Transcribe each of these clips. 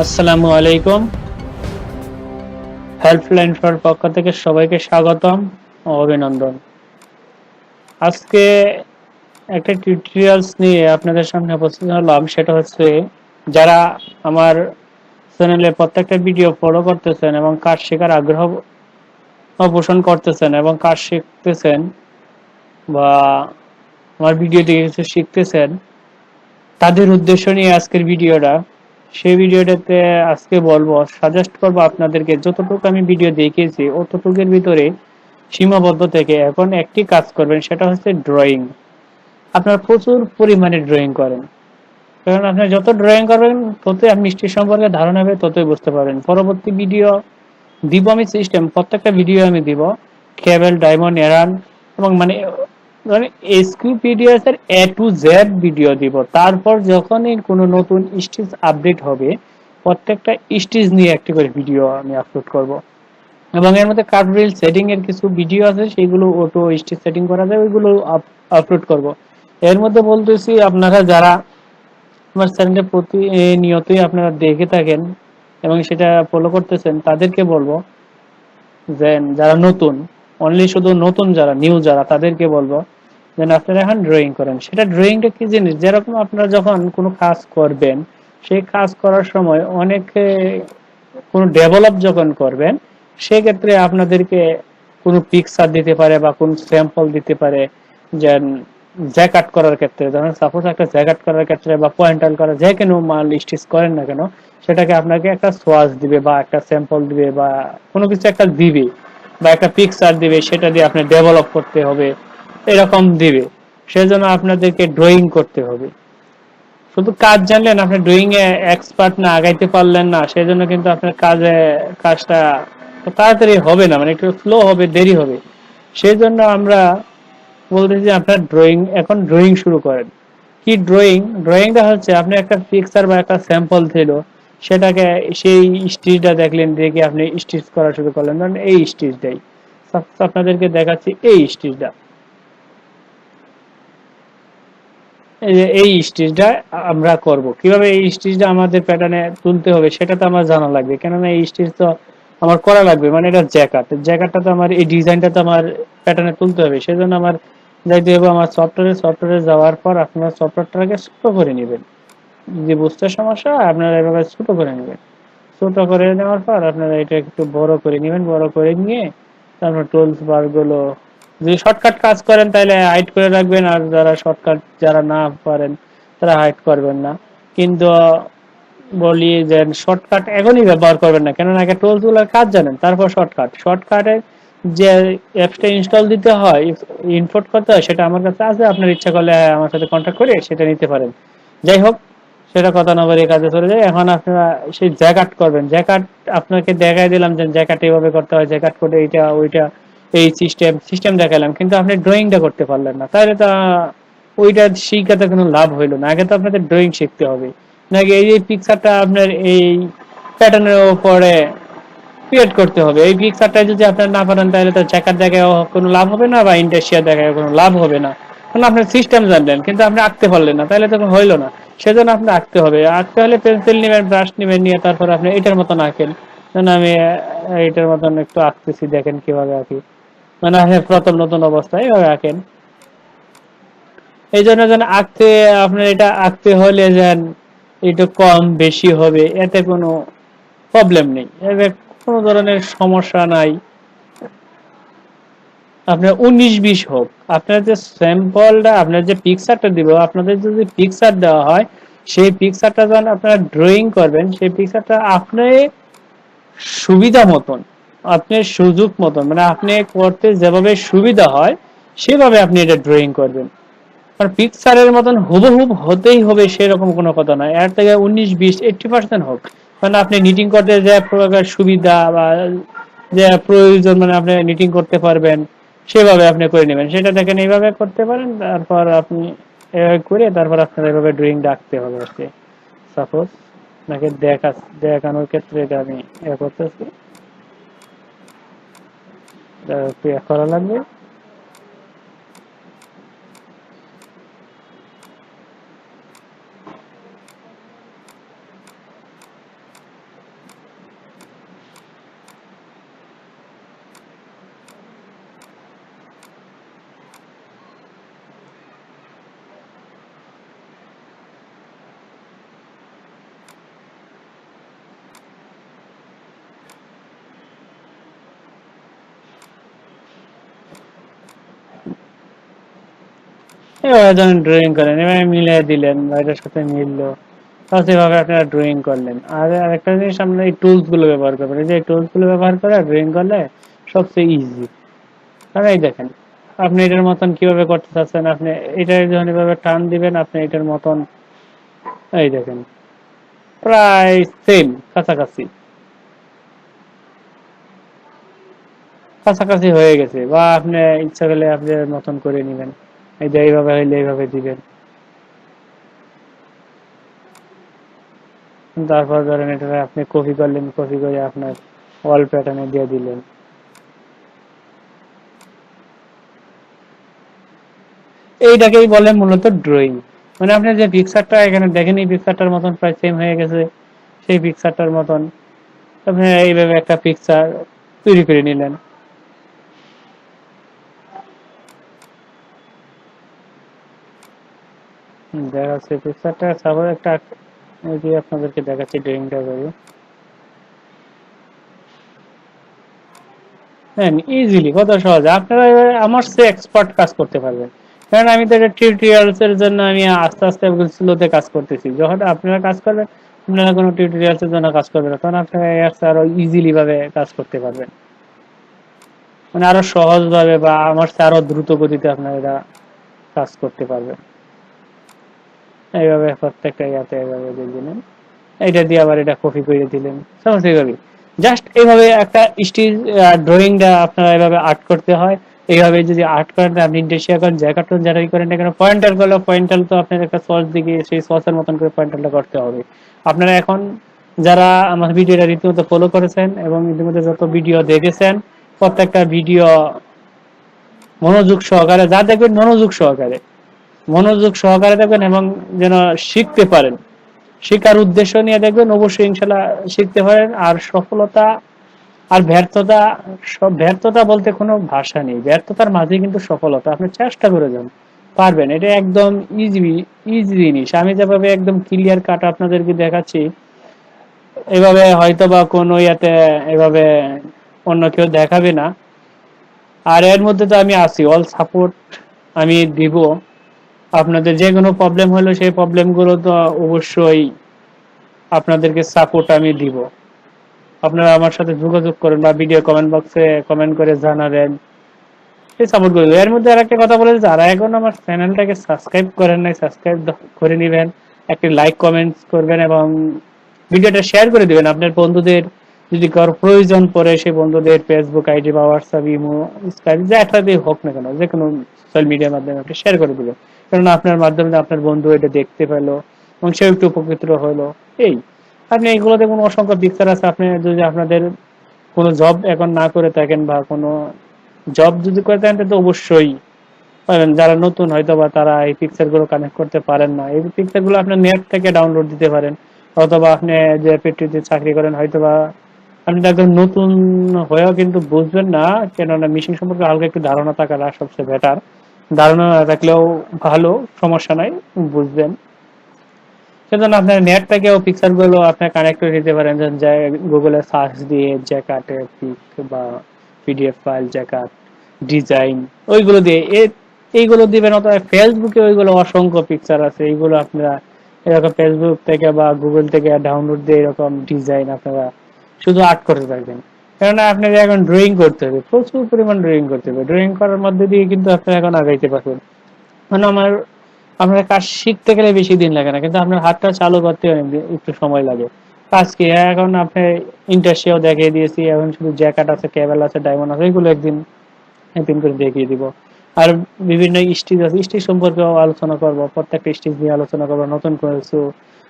আসসালামু আলাইকুম। Helpline for পক্ষ থেকে সবাইকে স্বাগতম ও অভিনন্দন। আজকে একটা টিউটোরিয়ালস নিয়ে আপনাদের সামনে উপস্থিত হলাম। সেটা হচ্ছে, যারা আমার চ্যানেলে প্রত্যেকটা ভিডিও ফলো করতেছেন এবং কাজ শেখার আগ্রহ পোষণ করতেছেন এবং কাজ শিখতেছেন বা আমার ভিডিও দেখে কিছু শিখতেছেন, তাদের উদ্দেশ্য নিয়ে আজকের ভিডিওটা। সেই ভিডিওটাতে আজকে বলবো, সাজেস্ট করবো আপনাদেরকে, যতটুকু আমি ভিডিও দেখিয়েছি অতটুকুর ভিতরে সীমাবদ্ধ থেকে এখন একটি কাজ করবেন, সেটা হচ্ছে ড্রয়িং। আপনারা প্রচুর পরিমাণে ড্রয়িং করেন, কারণ আপনি যত ড্রয়িং করবেন ততই আপনি মিষ্টি সম্পর্কে ধারণা হবে, ততই বুঝতে পারবেন। পরবর্তী ভিডিও দিব আমি সিস্টেম, প্রত্যেকটা ভিডিও আমি দিব কেবল ডায়মন্ড এরান এবং মানে মানে এসকিউপিডিএস এর এ টু জেড ভিডিও দিব। তারপর যখনই কোনো নতুন স্টিচ আপডেট হবে, প্রত্যেকটা স্টিচ নিয়ে একটি করে ভিডিও আমি আপলোড করব। এবং এর মধ্যে কাট রিল সেটিং এর কিছু ভিডিও আছে, সেগুলো অটো স্টিচ সেটিং করা যায়, ওইগুলো আপলোড করব। এর মধ্যে বলতেছি, আপনারা যারা আমার চ্যানেলে প্রতিনিয়তই আপনারা দেখে থাকেন এবং সেটা ফলো করতেছেন, তাদেরকে বলবো যে যারা নতুন, অনলি শুধু নতুন যারা নিউ যারা, তাদেরকে বলবো যেন আপনারা এখন ড্রয়িং করেন। সেটা ড্রয়িংটা কি জিনিস, যেরকম আপনারা যখন কোনো কাজ করবেন, সেই কাজ করার সময় অনেক কোনো ডেভেলপ যখন করবেন, সেক্ষেত্রে আপনাদেরকে কোনো পিকচার দিতে পারে বা কোন স্যাম্পল দিতে পারে। যে জ্যাকাট করার ক্ষেত্রে, ধরেন সাপোজ একটা জ্যাকাট করার ক্ষেত্রে বা পয়েন্টাল করা, যে কোনো মাল স্টিচ করেন না কেন, সেটাকে আপনাকে একটা সোয়াচ দিবে বা একটা স্যাম্পল দিবে বা কোনো কিছু একটা দিবে বা একটা পিকচার দিবে, সেটা দিয়ে আপনি ডেভেলপ করতে হবে, এরকম দিবে। সেজন্য আপনাদেরকে ড্রয়িং করতে হবে। শুধু কাজ জানলেন, আপনি ড্রয়িং এ এক্সপার্ট না, আগাইতে পারলেন না, সেজন্য কিন্তু আপনার কাজটা তাড়াতাড়ি হবে না, মানে একটু স্লো হবে, দেরি হবে। সেই জন্য আমরা বলতেছি আপনার ড্রয়িং, এখন ড্রয়িং শুরু করেন। কি ড্রয়িং? ড্রয়িংটা হচ্ছে, আপনি একটা পিকচার বা একটা স্যাম্পল ছিল, সেটাকে সেই স্টিচটা দেখলেন, দেখে আপনি স্টিচ করা শুরু করলেন। ধরেন এই স্টিচটাই আপনাদেরকে দেখাচ্ছি, এই স্টিচটা, এই যে এই স্টিচটা আমরা করব কিভাবে, এই স্টিচটা আমাদের প্যাটার্নে তুলতে হবে সেটা তো আমার জানা লাগবে, কেননা এই স্টিচ তো আমার করা লাগবে। মানে এটা জ্যাকেটটা তো আমার, এই ডিজাইনটা তো আমার প্যাটার্নে তুলতে হবে। সেজন্য আমার যাইতে হবে আমার সফটওয়্যারে যাওয়ার পর আপনারা সফটওয়্যারটাকে ছোট করে নেবেন। যে বুঝতে সমস্যা হয় আপনারা এভাবে ছোট করে নেবেন। ছোট করে নেওয়ার পর আপনারা এটা একটু বড় করে নেবেন। বড় করে নিয়ে তারপর টুলস বার গুলো, যদি শর্টকাট কাজ করেন তাহলে হাইড করে রাখবেন, আর যারা না পারেন তারা হাইড করবেন না। কিন্তু বলি যে শর্টকাট এখনই ব্যবহার করবেন না, কেননা আগে টুলস গুলোর কাজ জানেন, তারপর শর্টকাটের যে অ্যাপসটা ইনস্টল দিতে হয়, ইম্পোর্ট করতে হয়, সেটা আমার কাছে আছে। আপনার ইচ্ছা করলে আমার সাথে কন্ট্যাক্ট করে সেটা নিতে পারেন। যাই হোক, সেটা কথা না বলে কাজে চলে যায়। এখন আপনারা সেই জ্যাকাট করবেন। জ্যাকাট আপনাকে দেখাই দিলাম যে জ্যাকাট এইভাবে করতে হয়, জ্যাকাট করে এইটা ওইটা, এই সিস্টেম দেখালাম, কিন্তু আপনি ড্রয়িংটা করতে পারলেন না, তাহলে তো ওইটা শিখাতে কোনো লাভ হইলো না। আগে তো আপনাদের ড্রয়িং শিখতে হবে, নাকি এই যে পিকচারটা আপনার এই প্যাটার্নের উপরে ক্রিয়েট করতে হবে। এই পিকচারটা যদি আপনার না পারেন, তাহলে তো জ্যাকার দেখায় কোনো লাভ হবে না, বা ইন্ডাস্ট্রিয়া দেখায় কোনো লাভ হবে না। কারণ আপনার সিস্টেম জানলেন কিন্তু আপনি আঁকতে পারলেন না, তাহলে তো হইলো না। সেজন্য আপনি আঁকতে হবে। আঁকতে হলে পেন্সিল নেবেন, ব্রাশ নেবেন, নিয়ে তারপর আপনি এটার মতন আঁকেন। যেন আমি এটার মতন একটু আঁকতেছি, দেখেন কিভাবে আঁকি। মানে আপনি প্রথম নতুন অবস্থায় এভাবে আঁকেন। এই জন্য যেন আপনার এটা আঁকতে হলে যেন একটু কম বেশি হবে, এতে কোনো প্রবলেম নেই, এতে কোনো ধরনের সমস্যা নাই। আপনার 19-20 হোক, আপনার যে স্যাম্পলটা, আপনার যে পিকচারটা দিব, আপনাদের যদি পিকচার দেওয়া হয়, সেই পিকচারটা যখন আপনারা ড্রয়িং করবেন, সেই পিকচারটা আপনি সুবিধা মতন, আপনার সুযোগ মতন, মানে আপনি করতে যেভাবে সুবিধা হয় সেভাবে আপনি এটা ড্রয়িং করবেন। আর পিকচারের মতন হুবহুব হতেই হবে সেরকম কোনো কথা নয়। এর থেকে 19-20-80% হোক, মানে আপনি নিটিং করতে যে প্রকার সুবিধা বা যে প্রয়োজন, মানে আপনি নিটিং করতে পারবেন, সেভাবে আপনি করে নেবেন। সেটা দেখেন এইভাবে করতে পারেন, তারপর আপনি এভাবে করে তারপর আপনার এভাবে ড্রয়িং রাখতে হবে আর কি। সাপোজ আপনাকে দেখানোর ক্ষেত্রে এটা আমি করতেছি, করা লাগবে। এভাবে যখন ড্রয়িং করেন এভাবে মিলিয়ে দিলেন বা এটার সাথে মিললো, তাহলে সেভাবে আপনারা ড্রয়িং করলেন। আর আরেকটা জিনিস আপনারা এই টুলস গুলো ব্যবহার করবেন, এই যে টুলস গুলো ব্যবহার করে ড্রয়িং করলে সবচেয়ে ইজি। কারণ এই দেখেন আপনি এটার মতন কিভাবে করতে চাচ্ছেন, আপনি এটা যখন এভাবে টান দিবেন আপনি এটার মতন এই দেখেন প্রায় সেম কাছাকাছি কাছাকাছি হয়ে গেছে। বা আপনি ইচ্ছা করলে আপনার মতন করে নেবেন, এই যে এইভাবে হইলে এইভাবে দিবেন। তারপর ধরেন এটা আপনি কপি করলেন, কপি করে আপনার ওয়াল প্যাটার্নে দিয়ে দিলেন। এইটাকেই বলে মূলত ড্রয়িং। মানে আপনি যে পিকচারটা এখানে দেখেন এই পিকচারটার মতন প্রায় সেম হয়ে গেছে, সেই পিকচারটার মতন আপনি এইভাবে একটা পিকচার তৈরি করে নিলেন। দেখাচ্ছে পিকচারটা সাপোজ একটা, ওই যে আপনাদেরকে দেখাচ্ছি ড্রয়িংটা করে। হ্যাঁ, ইজিলি কত সহজে আপনারা এবারে আমার চেয়ে এক্সপার্ট কাজ করতে পারবেন। কারণ আমি তো এটা টিউটোরিয়ালস এর জন্য আমি আস্তে আস্তে স্লোতে কাজ করতেছি। যখন আপনারা কাজ করবেন, আপনারা কোনো টিউটোরিয়ালস এর জন্য কাজ করবেন না, তখন আপনারা এর চেয়ে আরো ইজিলি ভাবে কাজ করতে পারবেন। মানে আরো সহজ ভাবে বা আমার চেয়ে আরো দ্রুত গতিতে আপনারা এটা কাজ করতে পারবেন। এইভাবে প্রত্যেকটা ইয়াতে এইভাবে দেখবেন। এটা দিয়ে আবার এটা কপি করে দিলেন, সমস্ত এইভাবে জাস্ট এইভাবে একটা স্টিল ড্রয়িংটা আপনারা এভাবে আর্ট করতে হয়। এইভাবে যদি আর্ট করেন, আপনি ইন্ডেক্সিয়া করেন, যে কার্টুন যারাই করেন না কেন, পয়েন্টার করলে পয়েন্টার তো আপনার একটা সস দিকে সেই সসের মতন করে পয়েন্টারটা করতে হবে। আপনারা এখন যারা আমার ভিডিওটা রীতিমতো ফলো করেছেন এবং ইতিমধ্যে যত ভিডিও দেখেছেন, প্রত্যেকটা ভিডিও মনোযোগ সহকারে যা দেখবেন, মনোযোগ সহকারে দেখবেন এবং যেন শিখতে পারেন, শেখার উদ্দেশ্য নিয়ে দেখবেন, অবশ্যই ইনশাল্লাহ শিখতে পারেন। আর সফলতা আর ব্যর্থতা, সব ব্যর্থতা বলতে কোনো ভাষা নেই, ব্যর্থতার মাঝে কিন্তু সফলতা। আপনি চেষ্টা করে যান, পারবেন। এটা একদম ইজি, ইজি জিনিস। আমি যেভাবে একদম ক্লিয়ার কাট আপনাদেরকে দেখাচ্ছি, এভাবে হয়তো বা কোনো ইয়াতে এভাবে অন্য কেউ দেখাবে না। আর এর মধ্যে তো আমি আছি, অল সাপোর্ট আমি দিব। আপনাদের যে কোনো প্রবলেম হলো সেই প্রবলেম গুলো তো অবশ্যই আপনাদেরকে সাপোর্ট আমি দিব। আপনারা আমার সাথে যোগাযোগ করেন বা ভিডিও কমেন্ট বক্সে কমেন্ট করে জানাবেন, এই সাপোর্ট করবে। এর মধ্যে আরেকটা কথা বলে, যারা এখন আমার চ্যানেলটাকে সাবস্ক্রাইব করেন নাই, সাবস্ক্রাইব করে নেবেন, একটি লাইক কমেন্টস করবেন এবং ভিডিওটা শেয়ার করে দিবেন আপনার বন্ধুদের। যদি কারো প্রয়োজন পড়ে সেই বন্ধুদের ফেসবুক আইডি বা হোয়াটসঅ্যাপ, ইমো, স্কাইপ যেটাতেই হোক না কেন, যে কোনো সোশ্যাল মিডিয়ার মাধ্যমে আপনি শেয়ার করে দিবেন। কারণ আপনার মাধ্যমে আপনার বন্ধু এটা দেখতে পেলো এবং সেও একটু উপকৃত হলো। এই আপনি এইগুলো দেখুন, অসংখ্য পিকচার আছে। আপনি যদি আপনাদের কোনো জব এখন না করে থাকেন বা কোনো জব যদি করে থাকেন, তো অবশ্যই পারেন। যারা নতুন হয়তো বা তারা এই পিকচার গুলো কানেক্ট করতে পারেন না, এই পিকচার গুলো আপনি নেট থেকে ডাউনলোড দিতে পারেন। অথবা আপনি যে পেটিতে চাকরি করেন, হয়তো বা আপনি একদম নতুন হয়েও কিন্তু বুঝবেন না, কেননা মেশিন সম্পর্কে হালকা একটু ধারণা থাকাটা সবচেয়ে বেটার। ধারণা না থাকলেও ভালো, সমস্যা নাই, বুঝবেন। সেজন্য আপনার নেট থেকেও পিকচার গুলো আপনি কানেক্ট করে দিতে পারেন, যে গুগলে সার্চ দিয়ে জ্যাকার্টের পিক বা পিডিএফ ফাইল, জ্যাকার্ট ডিজাইন, ওইগুলো দিয়ে এইগুলো দিবেন। অথবা ফেসবুকে ওইগুলো অসংখ্য পিকচার আছে, এইগুলো আপনারা এরকম ফেসবুক থেকে বা গুগল থেকে ডাউনলোড দিয়ে এরকম ডিজাইন আপনারা শুধু আর্ট করতে পারবেন। কেননা আপনাকে এখন ড্রয়িং করতে হবে, প্রচুর পরিমাণ ড্রয়িং করতে হবে। ড্রয়িং করার মধ্যে দিয়ে কিন্তু আপনারা এখন আগাইতে পারবেন। মানে আপনার কাজ শিখতে গেলে বেশি দিন লাগে না, কিন্তু আপনার হাতটা চালু করতে একটু সময় লাগে। কাজ কি, এখন আপনি ইন্টারশিয়াও দেখিয়ে দিয়েছি, এখন শুধু জ্যাকেট আছে, কেবল আছে, ডায়মন্ড আছে, এগুলো একদিন একদিন করে দেখিয়ে দিব। আর বিভিন্ন স্টিচ আছে, স্টিচ সম্পর্কেও আলোচনা করব, প্রত্যেকটা স্টিচ নিয়ে আলোচনা করবো। নতুন কিছু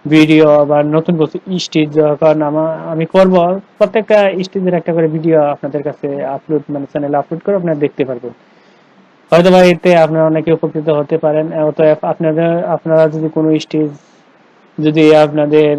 ভিডিও বা নতুন কিছু স্টিচ যখন আমি করব, প্রত্যেকটা স্টিচের একটা করে ভিডিও আপনাদের কাছে আপলোড, মানে চ্যানেলে আপলোড করে আপনারা দেখতে পারবেন। হয়তো বা এতে আপনারা অনেকে উপকৃত হতে পারেন। অতএব আপনারা যদি কোনো স্টেজ যদি আপনাদের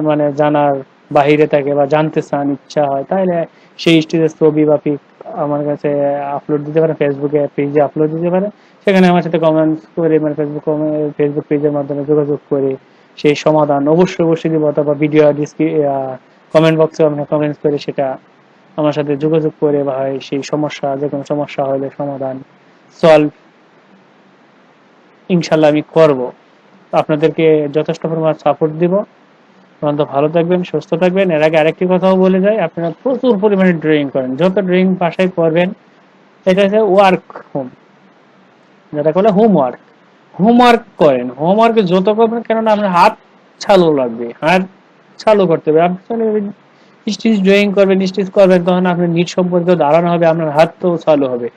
মানে জানার বাহিরে থাকে বা জানতে চান, ইচ্ছা হয়, তাহলে সেই স্টেজের ছবি বা পিক আমার কাছে আপলোড দিতে পারেন, ফেসবুকে পেজে আপলোড দিতে পারেন। সেখানে আমার সাথে কমেন্টস করে, মানে ফেসবুক পেজের মাধ্যমে যোগাযোগ করে সেই সমাধান অবশ্যই অবশ্যই দিব। অথবা ভিডিও কমেন্ট বক্সে আপনি কমেন্টস করে সেটা আমার সাথে যোগাযোগ করে, বা সেই সমস্যা, যে কোনো সমস্যা হলে সমাধান সলভ ইনশাল্লাহ আমি করব। আপনাদেরকে যথেষ্ট পরিমাণ সাপোর্ট দিব। আপনারা ভালো থাকবেন, সুস্থ থাকবেন। এর আগে আরেকটি কথাও বলে যাই, আপনারা প্রচুর পরিমাণে ড্রয়িং করেন, যত ড্রয়িং বাসায় করবেন এটা হচ্ছে ওয়ার্ক হোম, যেটা বলে হোমওয়ার্ক। হোমওয়ার্ক করেন, হোমওয়ার্কে যত করবেন, কেননা আপনার হাত চালু লাগবে, হাত চালু করতে হবে। আপনি স্টিচ ড্রয়িং করবেন, স্টিচ করবেন, তখন আপনার নিট সম্পর্কে ধারণা হবে, আপনার হাত তো চালু হবে।